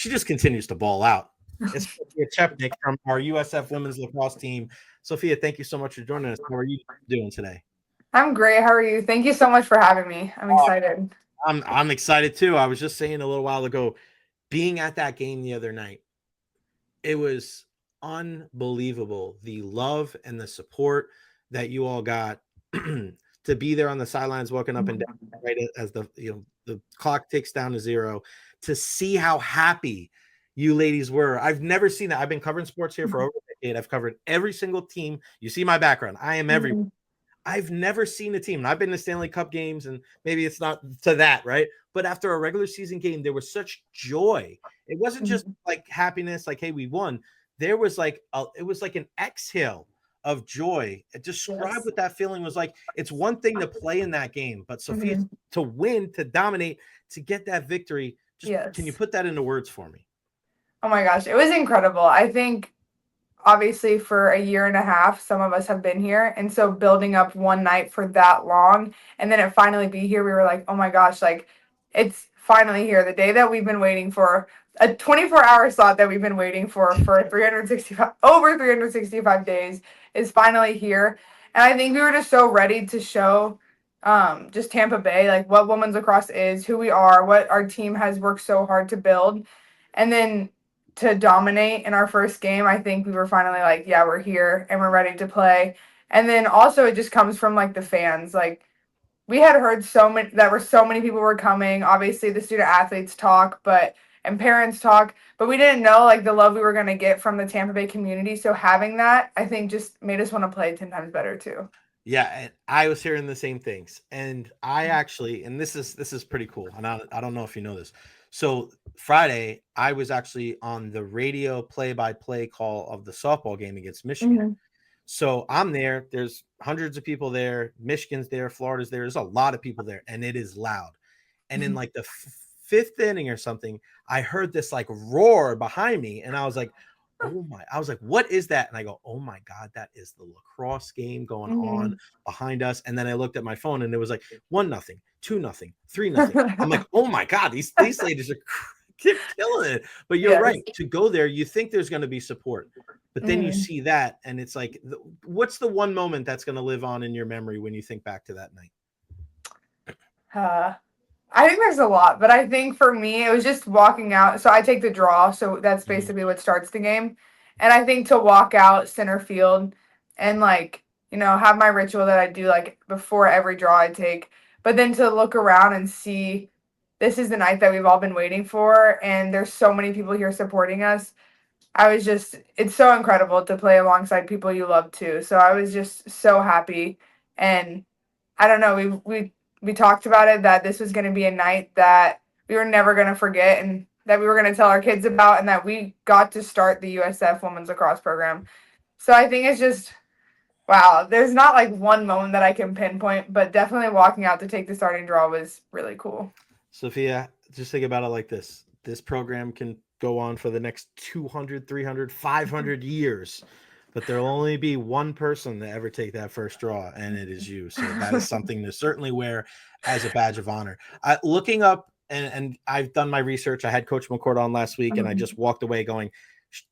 she just continues to ball out. It's Sofia Chepenik from our USF women's lacrosse team. Sophia, thank you so much for joining us. How are you doing today? I'm great. How are you? Thank you so much for having me. I'm Uh, excited. I'm excited too. I was just saying a little while ago, being at that game the other night, it was unbelievable. The love and the support that you all got to be there on the sidelines, walking up and down, right as the clock ticks down to zero, to see how happy you ladies were. I've never seen that. I've been covering sports here for over a decade. I've covered every single team. You see my background. I am everywhere. Mhm. I've never seen a team, and I've been to Stanley Cup games, and maybe it's not to that, right? But after a regular season game, there was such joy. It wasn't just Mhm. like happiness, like, hey, we won. There was it was like an exhale of joy. Describe Yes. what that feeling was like. It's one thing to play in that game, but Sophia, Mhm. to win, to dominate, to get that victory, just can you Yes. put that into words for me? Oh my gosh, it was incredible. I think obviously for a year and a half, some of us have been here, and so building up one night for that long, and then it finally be here, we were like, oh my gosh, like it's finally here. The day that we've been waiting for, a 24-hour slot that we've been waiting for 365 over 365 days is finally here. And I think we were just so ready to show just Tampa Bay like what women's lacrosse is, who we are, what our team has worked so hard to build. And then to dominate in our first game, I think we were finally like, yeah, we're here and we're ready to play. And then also it just comes from like the fans. Like we had heard so many people were coming. Obviously the student athletes talk, but and parents talk, but we didn't know like the love we were gonna get from the Tampa Bay community. So having that, I think just made us want to play 10 times better too. Yeah, and I was hearing the same things. And I actually, and this is pretty cool. And I don't know if you know this. So Friday, I was actually on the radio play-by-play call of the softball game against Michigan. Mm-hmm. So I'm there. There's hundreds of people there. Michigan's there. Florida's there. There's a lot of people there, and it is loud. And in like the fifth inning or something, I heard this like roar behind me, and I was like, oh my, I was like, what is that? And I go, oh my God, that is the lacrosse game going on Mm-hmm. behind us. And then I looked at my phone and it was like 1-0, 2-0, 3-0. I'm like, oh my God, these ladies are killing it. But you're Yes. right. To go there, you think there's going to be support. But then you Mm-hmm. see that, and it's like, what's the one moment that's going to live on in your memory when you think back to that night? Uh, I think there's a lot, but I think for me, it was just walking out. So I take the draw, so that's Mhm. basically what starts the game. And I think to walk out center field and like, have my ritual that I do like before every draw I take, but then to look around and see this is the night that we've all been waiting for, and there's so many people here supporting us. It's so incredible to play alongside people you love too. So I was just so happy. And I don't know. We talked about it that this was going to be a night that we were never going to forget, and that we were going to tell our kids about, and that we got to start the USF women's lacrosse program. So I think it's just wow. There's not like one moment that I can pinpoint, but definitely walking out to take the starting draw was really cool. Sophia, just think about it like this. This program can go on for the next 200, 300, 500 years, but there'll only be one person to ever take that first draw, and it is you. So that is something to certainly wear as a badge of honor. Looking up, and I've done my research. I had Coach McCord on last week, and I just walked away going,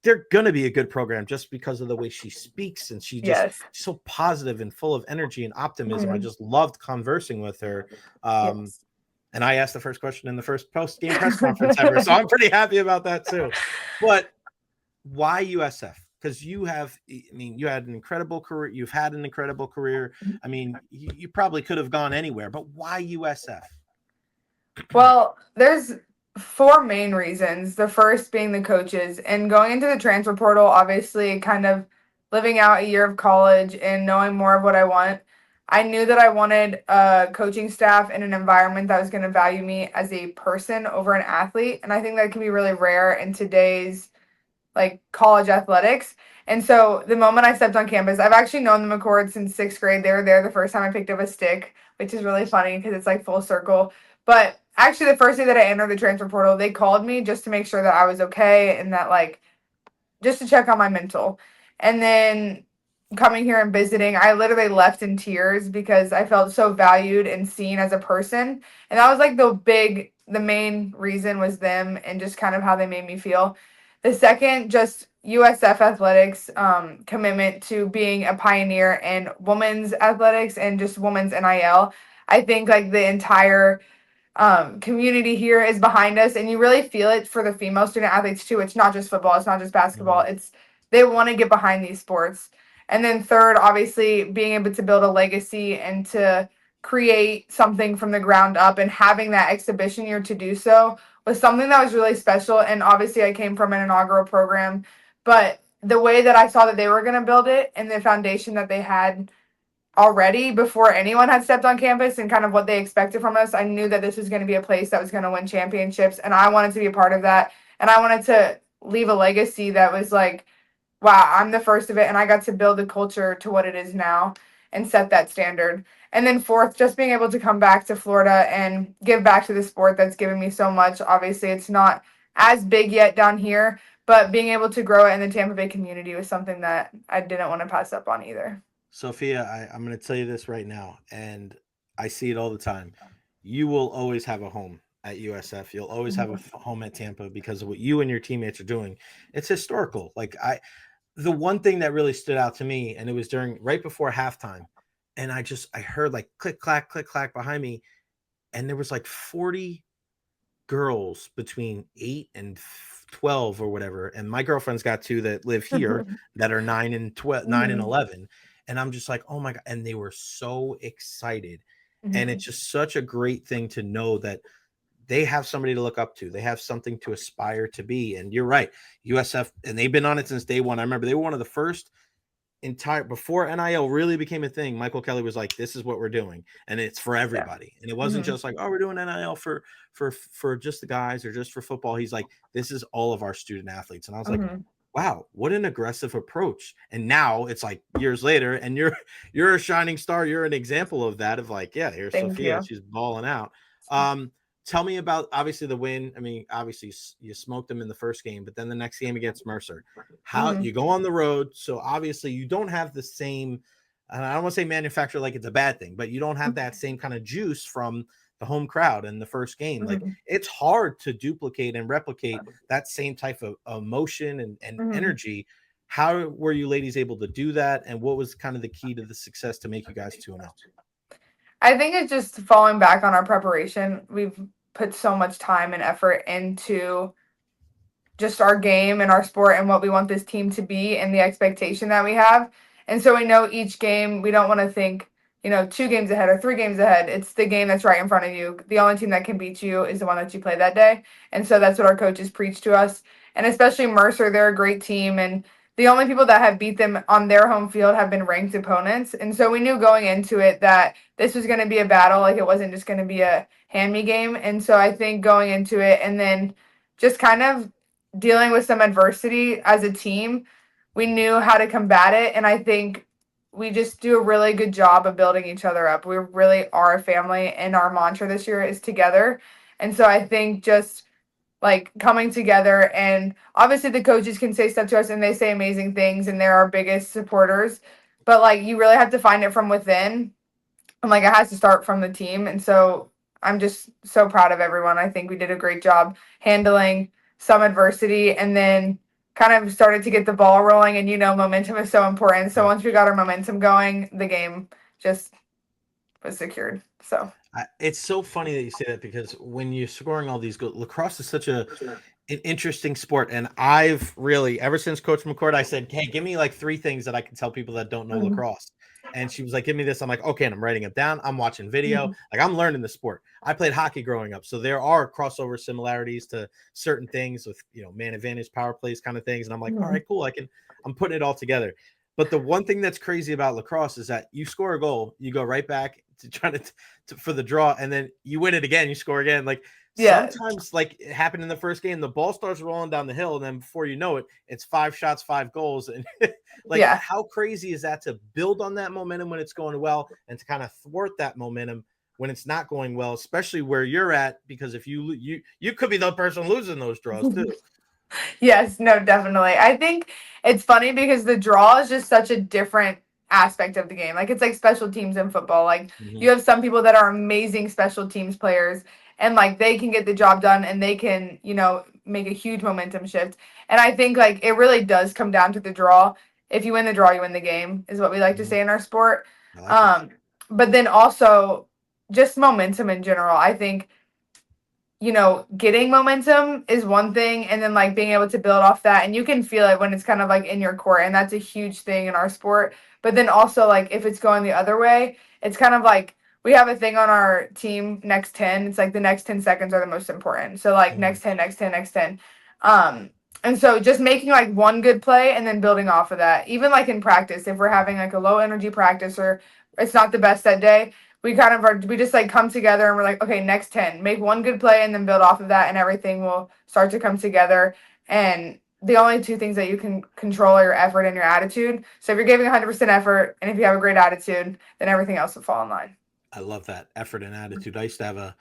they're going to be a good program just because of the way she speaks, and Yes. she's so positive and full of energy and optimism. I Mhm. just loved conversing with her. Um, Yes. and I asked the first question in the first post game press conference ever. So I'm pretty happy about that too. But why USF? Because you have, I mean, you had an incredible career. You've had an incredible career. I mean, you probably could have gone anywhere, but why USF? Well, there's four main reasons. The first being the coaches, and going into the transfer portal, obviously, kind of living out a year of college and knowing more of what I want. I knew that I wanted a coaching staff in an environment that was going to value me as a person over an athlete. And I think that can be really rare in today's like college athletics. And so the moment I stepped on campus, I've actually known the McCords since sixth grade. They were there the first time I picked up a stick, which is really funny because it's like full circle. But actually, the first day that I entered the transfer portal, they called me just to make sure that I was okay and that like just to check on my mental. And then coming here and visiting, I literally left in tears because I felt so valued and seen as a person. And that was like the big the main reason was them and just kind of how they made me feel. The second, just USF athletics, commitment to being a pioneer in women's athletics and just women's NIL. I think like the entire community here is behind us, and you really feel it for the female student athletes too. It's not just football, it's not just basketball. Mhm. It's they want to get behind these sports. And then third, obviously being able to build a legacy and to create something from the ground up and having that exhibition year to do so was something that was really special. And obviously I came from an inaugural program, but the way that I saw that they were going to build it and the foundation that they had already before anyone had stepped on campus and kind of what they expected from us, I knew that this was going to be a place that was going to win championships, and I wanted to be a part of that. And I wanted to leave a legacy that was like, wow, I'm the first of it, and I got to build the culture to what it is now and set that standard. And then fourth, just being able to come back to Florida and give back to the sport that's given me so much. Obviously, it's not as big yet down here, but being able to grow it in the Tampa Bay community was something that I didn't want to pass up on either. Sophia, I'm going to tell you this right now, and I see it all the time. You will always have a home at USF. You'll always have a Mhm. home at Tampa because of what you and your teammates are doing. It's historical. The one thing that really stood out to me, and it was during right before halftime, and I heard like click clack behind me, and there was like 40 girls between 8 and 12 or whatever, and my girlfriend's got two that live here that are 9 and 12, 9 and Mhm. 11, and I'm just like, oh my god, and they were so excited. And it's Mhm. just such a great thing to know that they have somebody to look up to. They have something to aspire to be. And you're right, USF, and they've been on it since day one. I remember they were one of the first entire before NIL really became a thing. Michael Kelly was like, "This is what we're doing, and it's for Yeah. everybody." And it wasn't Mhm. just like, "Oh, we're doing NIL for just the guys or just for football." He's like, "This is all of our student athletes." And I was like, Mhm. "Wow, what an aggressive approach!" And now it's like years later, and you're a shining star. You're an example of that. Of like, yeah, here's Thank Sophia. you. She's balling out. Um, Tell me about obviously the win. I mean, obviously you smoked them in the first game, but then the next game against Mercer, how Mhm. you go on the road. So obviously you don't have the same, and I don't want to say manufacturer like it's a bad thing, but you don't have that same kind of juice from the home crowd in the first game. Like Mhm. it's hard to duplicate and replicate that same type of emotion and Mhm. energy. How were you ladies able to do that? And what was kind of the key to the success to make you guys 2-0? I think it's just falling back on our preparation. We've put so much time and effort into just our game and our sport and what we want this team to be and the expectation that we have. And so we know each game, we don't want to think, 2 games ahead or 3 games ahead. It's the game that's right in front of you. The only team that can beat you is the one that you play that day. And so that's what our coaches preach to us. And especially Mercer, they're a great team. And the only people that have beat them on their home field have been ranked opponents. And so we knew going into it that this was going to be a battle. Like it wasn't just going to be a hand me game. And so I think going into it and then just kind of dealing with some adversity as a team, we knew how to combat it. And I think we just do a really good job of building each other up. We really are a family, and our mantra this year is together. And so I think just like coming together, and obviously the coaches can say stuff to us and they say amazing things and they're our biggest supporters, but like you really have to find it from within, and like it has to start from the team. And so I'm just so proud of everyone. I think we did a great job handling some adversity and then kind of started to get the ball rolling. And momentum is so important. So Yeah. once we got our momentum going, the game just was secured. So It's so funny that you say that because when you're scoring all these goals, lacrosse is such an interesting sport. And I've really, ever since Coach McCord, I said, "Hey, give me like 3 things that I can tell people that don't know mhm, lacrosse." And she was like, "Give me this." I'm like, "Okay." And I'm writing it down. I'm watching video. mhm, Like I'm learning the sport. I played hockey growing up. So there are crossover similarities to certain things with, man advantage, power plays kind of things. And I'm like, all mhm. right, cool. I'm putting it all together. But the one thing that's crazy about lacrosse is that you score a goal, you go right back to try for the draw, and then you win it again, you score again. Like Yeah. sometimes, like it happened in the first game, the ball starts rolling down the hill, and then before you know it, it's 5 shots, 5 goals. And like, Yeah. how crazy is that to build on that momentum when it's going well and to kind of thwart that momentum when it's not going well, especially where you're at, because if you could be the person losing those draws too. Yes, no, definitely. I think it's funny because the draw is just such a different aspect of the game. Like it's like special teams in football. Like Mhm. you have some people that are amazing special teams players, and like they can get the job done and they can, make a huge momentum shift. And I think like it really does come down to the draw. If you win the draw, you win the game, is what we like to Mhm. say in our sport. I like it. Um, but then also just momentum in general. I think getting momentum is one thing, and then like being able to build off that, and you can feel it when it's kind of like in your court, and that's a huge thing in our sport. But then also like if it's going the other way, it's kind of like we have a thing on our team, next 10. It's like the next 10 seconds are the most important. So like Mhm. next 10, next 10, next 10. And so just making like one good play and then building off of that. Even like in practice, if we're having like a low energy practice or it's not the best that day, we just like come together and we're like, okay, next 10, make one good play and then build off of that, and everything will start to come together. And the only two things that you can control are your effort and your attitude. So if you're giving 100% effort and if you have a great attitude, then everything else will fall in line. I love that effort and attitude. I used to have a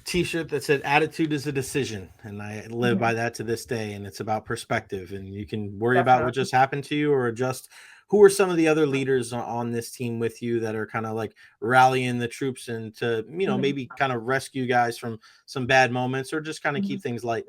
T-shirt that said "Attitude is a decision," and I live by Mhm. that to this day. And it's about perspective, and you can worry about what Definitely. just happened to you, or just who are some of the other leaders on this team with you that are kind of like rallying the troops and to Mhm. maybe kind of rescue guys from some bad moments, or just kind of keep Mhm. things light.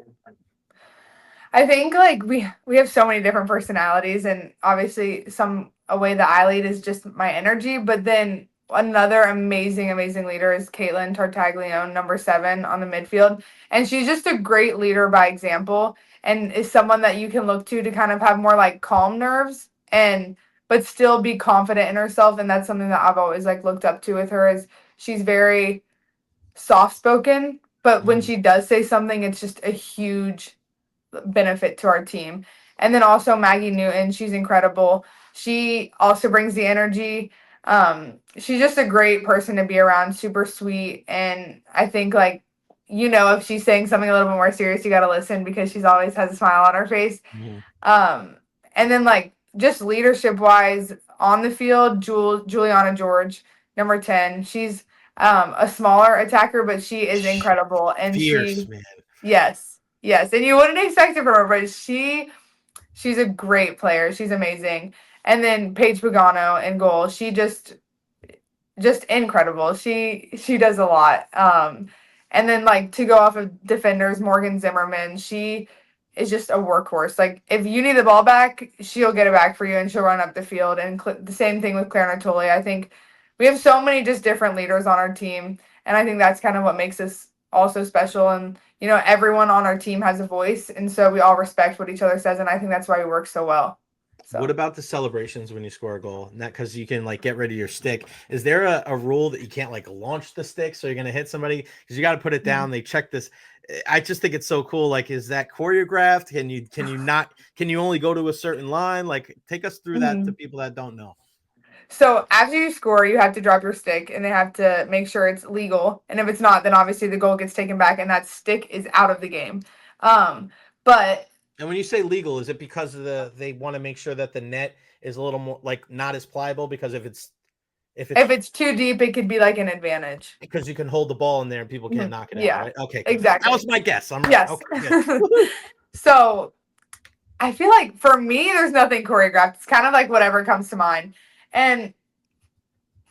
I think like we have so many different personalities, and obviously some a way that I lead is just my energy, but then another amazing leader is Caitlin Tartaglione, number 7 on the midfield, and she's just a great leader by example, and is someone that you can look to kind of have more like calm nerves and but still be confident in herself, and that's something that I've always like looked up to with her. Is she's very soft spoken, but when Mhm. she does say something, it's just a huge benefit to our team. And then also Maggie Newton, she's incredible. She also brings the energy. She's just a great person to be around, super sweet. And I think like, if she's saying something a little bit more serious, you got to listen because she's always has a smile on her face. Mhm. Um, and then like just leadership wise on the field, Juliana George, number 10. She's a smaller attacker, but she is incredible. And Fierce, she man. Yes, yes, and you wouldn't expect it from her, but she's a great player. She's amazing. And then Paige Pagano in goal. She just incredible. She does a lot. And then like to go off of defenders, Morgan Zimmerman. She is just a workhorse. Like if you need the ball back, she'll get it back for you and she'll run up the field. And the same thing with Claire Natoli. I think we have so many just different leaders on our team, and I think that's kind of what makes us also special. And everyone on our team has a voice, and so we all respect what each other says, and I think that's why we work so well. What So. about the celebrations when you score a goal? Not because you can like get rid of your stick. Is there a rule that you can't like launch the stick so you're gonna hit somebody because you got to put it down? They check this. I just think it's so cool. Like, is that choreographed? Can you not? Can you only go to a certain line? Like, take us through that to Mhm. people that don't know. So after you score, you have to drop your stick, and they have to make sure it's legal. And if it's not, then obviously the goal gets taken back, and that stick is out of the game. Um, but And when you say legal, is it because of they want to make sure that the net is a little more like not as pliable because if if it's it's too deep, it could be like an advantage. because you can hold the ball in there and people can't Mhm. knock it out, Yeah, right? Okay, good. That was exactly. my guess. I'm right. Yes. Okay, good. Woo-hoo. So I feel like for me, there's nothing choreographed. It's kind of like whatever comes to mind. And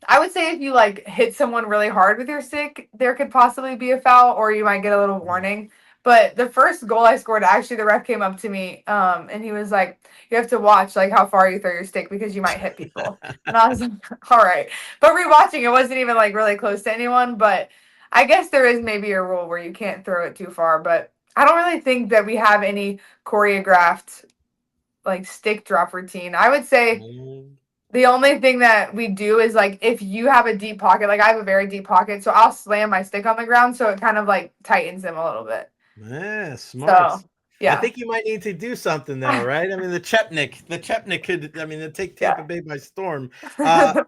I would say if you like hit someone really hard with your stick, there could possibly be a foul or you might get a little Mhm. warning. But the first goal I scored, actually the ref came up to me, and he was like, "You have to watch like how far you throw your stick because you might hit people." And I was like, "All right." But rewatching, it wasn't even like really close to anyone. But I guess there is maybe a rule where you can't throw it too far. But I don't really think that we have any choreographed like stick drop routine. I would say Mm. the only thing that we do is like if you have a deep pocket, like I have a very deep pocket, so I'll slam my stick on the ground so it kind of like tightens them a little bit. Yeah, smart. So I yeah. think you might need to do something though, right? I mean, the Chepnik could, I mean, it'd take Tampa Yeah. Bay by storm. Uh,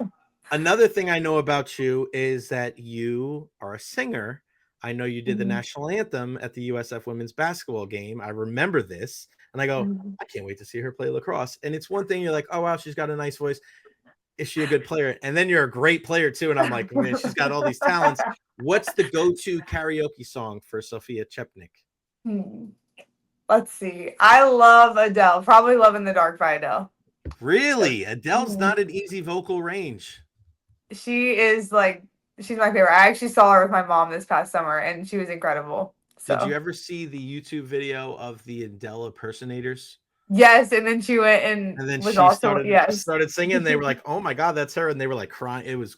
Another thing I know about you is that you are a singer. I know you did the Mhm. national anthem at the USF women's basketball game. I remember this, and I go, Mhm. I can't wait to see her play lacrosse. And it's one thing you're like, oh wow, she's got a nice voice. Is she a good player? And then you're a great player too. And I'm like, man, she's got all these talents. What's the go-to karaoke song for Sofia Chepnik? Hmm. Let's see. I love Adele. Probably Love in the Dark by Adele. Really? Adele's Mhm. not an easy vocal range. She is like she's my favorite. I actually saw her with my mom this past summer, and she was incredible. Did you So ever see the YouTube video of the Adele impersonators? yes, and then she went and And then was she also started singing. They were like, "Oh my god, that's her!" And they were like crying. It was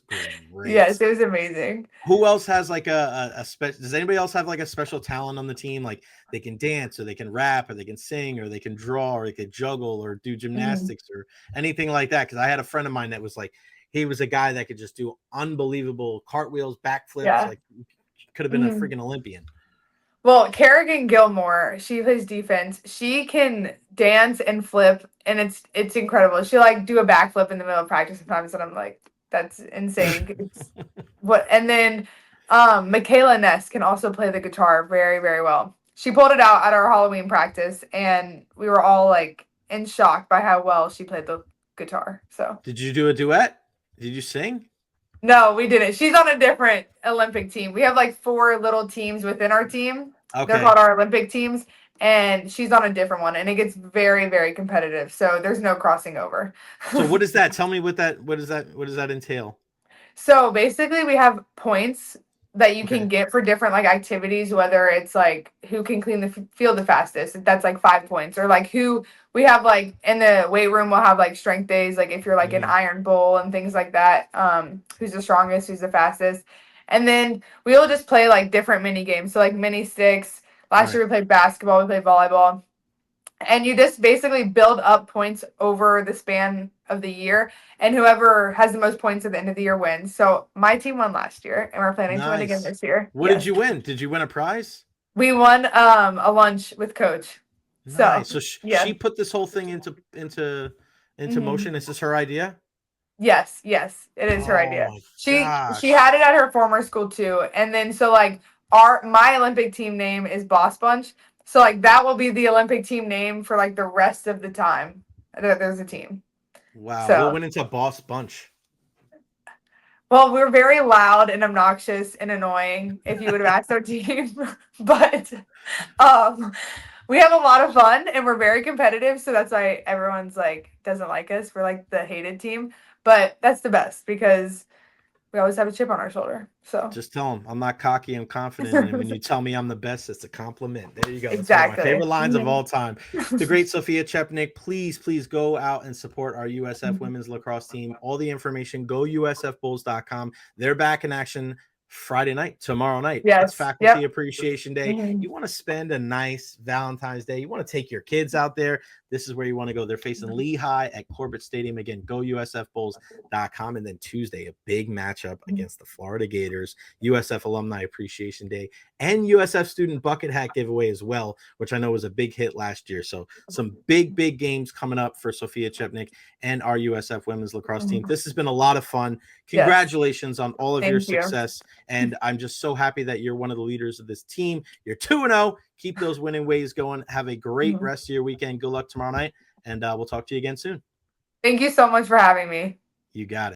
great. yes, it was amazing. Who else has like a special? Does anybody else have like a special talent on the team? Like they can dance, or they can rap, or they can sing, or they can draw, or they can juggle, or do Mhm. gymnastics, or anything like that? Because I had a friend of mine that was like, he was a guy that could just do unbelievable cartwheels, backflips. Yeah. Like could have been a Mhm. freaking Olympian. Well, Kerrigan Gilmore, she plays defense. She can dance and flip, and it's incredible. She like do a backflip in the middle of practice sometimes, and I'm like, that's insane. It's what. And then Michaela Ness can also play the guitar very very well. She pulled it out at our Halloween practice, and we were all like in shock by how well she played the guitar. So Did you do a duet? Did you sing? no, we didn't. She's on a different Olympic team. We have like 4 little teams within our team. They're called Okay. our Olympic teams, and she's on a different one, and it gets very, very competitive. So there's no crossing over. So what is that? Tell me what does that entail? So basically, we have points that you can Okay. get for different like activities, whether it's like who can clean the field the fastest, that's like 5 points, or like who we have like in the weight room, we'll have like strength days, like if you're like an Mhm. iron bull and things like that. Who's the strongest, who's the fastest, and then we'll just play like different mini games. So like mini sticks. Last Right. year we played basketball, we played volleyball, and you just basically build up points over the span of the year, and whoever has the most points at the end of the year wins. So my team won last year, and we're planning to win again Nice. this year. What did Yes, you win? Did you win a prize? we won a lunch with coach. So Nice. So yeah. she put this whole thing into Hmm. motion. Is this her idea? Yes, yes, it is her Oh idea. my She gosh. had it at her former school too, and then so like our my Olympic team name is Boss Bunch, so like that will be the Olympic team name for like the rest of the time that there's a team. Wow. What So went into Boss Bunch? well, we're very loud and obnoxious and annoying if you would have asked our team, but um we have a lot of fun and we're very competitive, so that's why everyone's like doesn't like us. We're like the hated team, but that's the best because we always have a chip on our shoulder. So Just tell them I'm not cocky, I'm confident. And when you tell me I'm the best, it's a compliment. There you go. That's one of my exactly. favorite lines of Mhm. all time. The great Sofia Chepenik, please go out and support our USF Mhm. women's lacrosse team. All the information, go usfbulls.com. They're back in action Friday night, tomorrow night. It's Yes. Faculty Yep. Appreciation Day. Hmm. You want to spend a nice Valentine's Day. You want to take your kids out there. This is where you want to go. They're facing Lehigh at Corbett Stadium. Again, go usfbulls.com. And then Tuesday, a big matchup against the Florida Gators. USF Alumni Appreciation Day, and USF Student Bucket Hat giveaway as well, which I know was a big hit last year. So some big games coming up for Sofia Chepenik and our USF women's lacrosse team. Hmm. This has been a lot of fun. Yes. Congratulations on all of your Thank you. success. And I'm just so happy that you're one of the leaders of this team. You're 2-0. Keep those winning ways going. Have a great Mhm. rest of your weekend. Good luck tomorrow night. And we'll talk to you again soon. Thank you so much for having me. You got it.